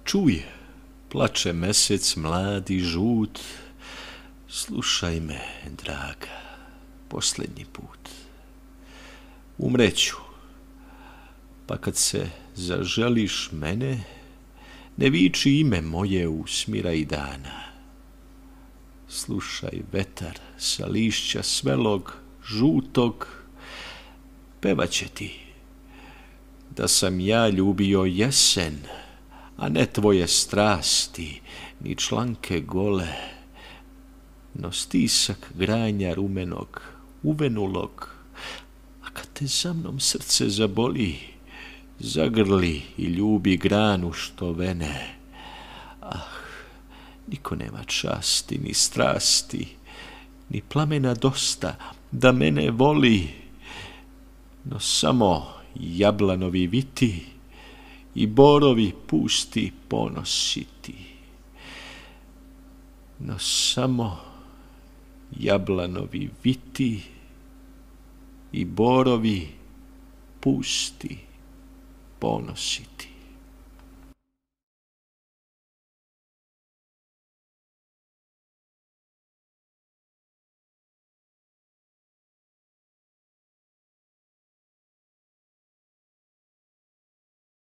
Čuj, plače mesec mladi žut, slušaj me, draga, posljednji put. Umreću, pa kad se zaželiš mene, ne viči ime moje u smiraj dana. Slušaj vetar sa lišća svelog, žutog, pevaće ti da sam ja ljubio jesen, a ne tvoje strasti, ni članke gole, no stisak granja rumenog, uvenulog, a kad te za mnom srce zaboli, zagrli i ljubi granu što vene. Ah, niko nema časti, ni strasti, ni plamena dosta da mene voli, no samo jablanovi viti i borovi pusti ponositi. No samo jablanovi viti i borovi pusti ponositi.